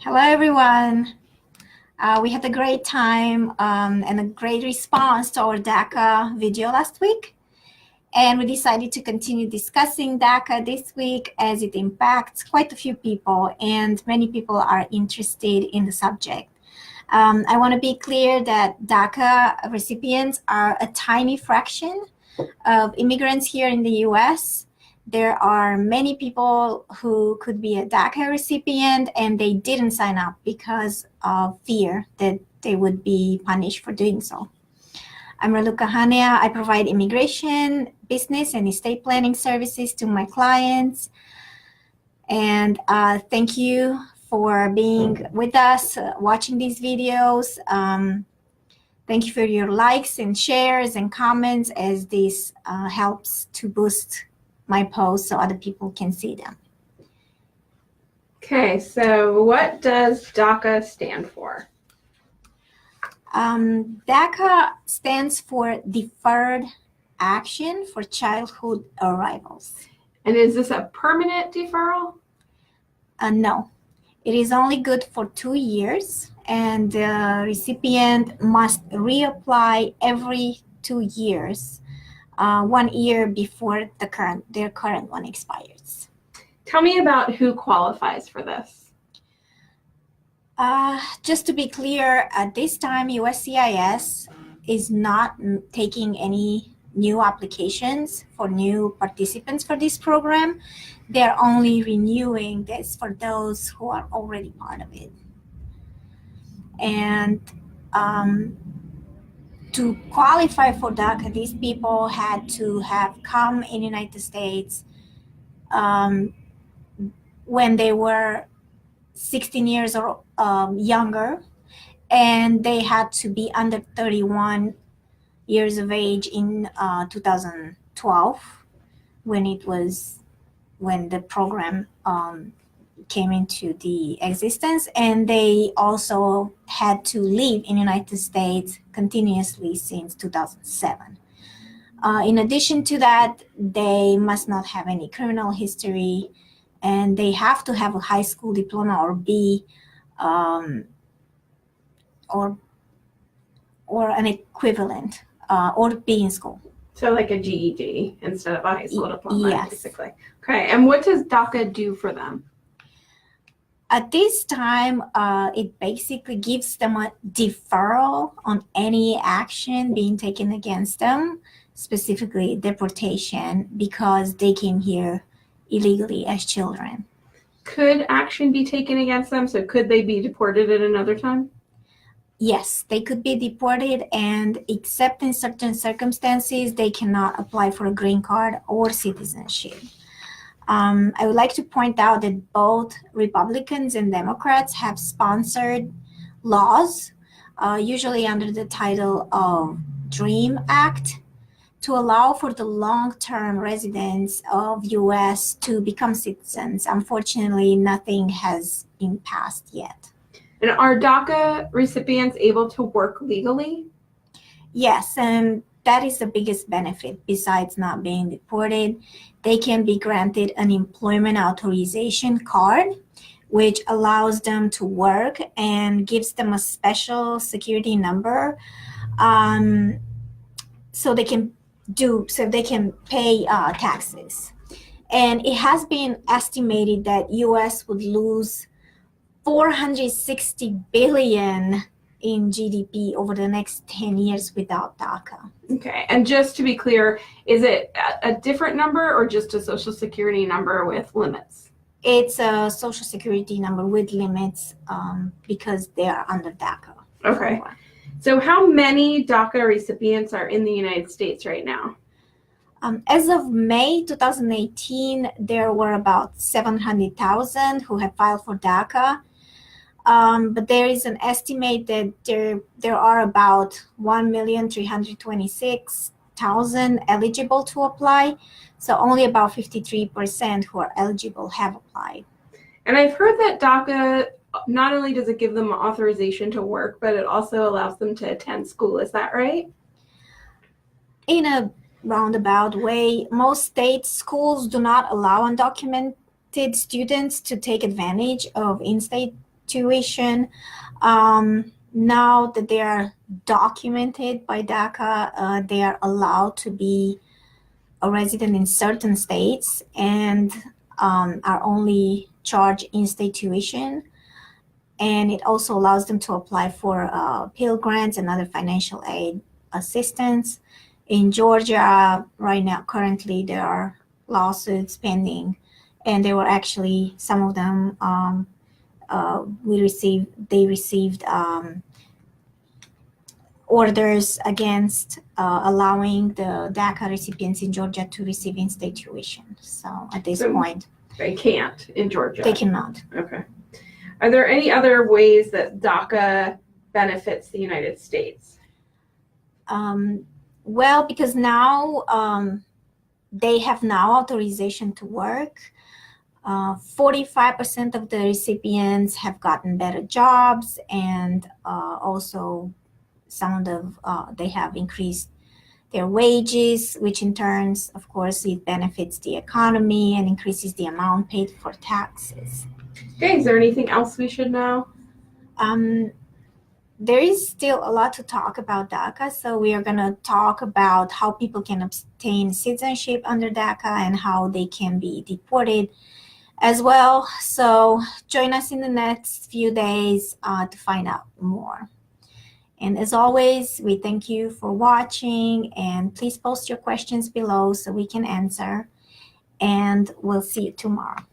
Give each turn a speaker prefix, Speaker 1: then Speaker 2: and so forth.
Speaker 1: Hello, everyone. We had a great time and a great response to our DACA video last week. And we decided to continue discussing DACA this week as it impacts quite a few people, and many people are interested in the subject. I want to be clear that DACA recipients are a tiny fraction of immigrants here in the US. There are many people who could be a DACA recipient and they didn't sign up because of fear that they would be punished for doing so. I'm Raluca Hanea. I provide immigration, business, and estate planning services to my clients. And thank you for being with us, watching these videos. Thank you for your likes and shares and comments, as this helps to boost my posts so other people can see them.
Speaker 2: Okay, so what does DACA stand for?
Speaker 1: DACA stands for Deferred Action for Childhood Arrivals.
Speaker 2: And is this a permanent deferral?
Speaker 1: No, it is only good for 2 years, and the recipient must reapply every 2 years, 1 year before their current one expires.
Speaker 2: Tell me about who qualifies for this.
Speaker 1: Just to be clear, at this time, USCIS is not taking any new applications for new participants for this program. They're only renewing this for those who are already part of it. And to qualify for DACA, these people had to have come in the United States when they were 16 years or younger, and they had to be under 31 years of age in 2012 when the program came into the existence, and they also had to live in the United States continuously since 2007. In addition to that, they must not have any criminal history, and they have to have a high school diploma or B or an equivalent or be in school.
Speaker 2: So like a GED instead of a high school diploma,
Speaker 1: yes.
Speaker 2: Basically. Okay, and what does DACA do for them?
Speaker 1: At this time, it basically gives them a deferral on any action being taken against them, specifically deportation, because they came here illegally as children.
Speaker 2: Could action be taken against them? So could they be deported at another time?
Speaker 1: Yes, they could be deported, and except in certain circumstances, they cannot apply for a green card or citizenship. I would like to point out that both Republicans and Democrats have sponsored laws, usually under the title of DREAM Act, to allow for the long-term residents of U.S. to become citizens. Unfortunately, nothing has been passed yet.
Speaker 2: And are DACA recipients able to work legally?
Speaker 1: Yes, and that is the biggest benefit. Besides not being deported, they can be granted an employment authorization card, which allows them to work and gives them a special security number, so they can pay taxes. And it has been estimated that U.S. would lose $460 billion in GDP over the next 10 years without DACA.
Speaker 2: Okay, and just to be clear, is it a different number or just a social security number with limits?
Speaker 1: It's a social security number with limits because they are under DACA.
Speaker 2: Okay, so how many DACA recipients are in the United States right now?
Speaker 1: As of May 2018, there were about 700,000 who have filed for DACA. But there is an estimate that there are about 1,326,000 eligible to apply. So only about 53% who are eligible have applied.
Speaker 2: And I've heard that DACA, not only does it give them authorization to work, but it also allows them to attend school. Is that right?
Speaker 1: In a roundabout way, most state schools do not allow undocumented students to take advantage of in-state tuition. Now that they are documented by DACA, they are allowed to be a resident in certain states and are only charged in-state tuition. And it also allows them to apply for Pell Grants and other financial aid assistance. In Georgia, right now, currently, there are lawsuits pending, and there were actually some of them. They received orders against allowing the DACA recipients in Georgia to receive in-state tuition. So at this point,
Speaker 2: they can't in Georgia.
Speaker 1: They cannot.
Speaker 2: Okay. Are there any other ways that DACA benefits the United States?
Speaker 1: Well, because now they have now authorization to work. 45% of the recipients have gotten better jobs, and also some of they have increased their wages, which in turn, of course, it benefits the economy and increases the amount paid for taxes.
Speaker 2: Okay, is there anything else we should know?
Speaker 1: There is still a lot to talk about DACA, so we are going to talk about how people can obtain citizenship under DACA and how they can be deported as well. So join us in the next few days to find out more. And as always, we thank you for watching, and please post your questions below so we can answer. And we'll see you tomorrow.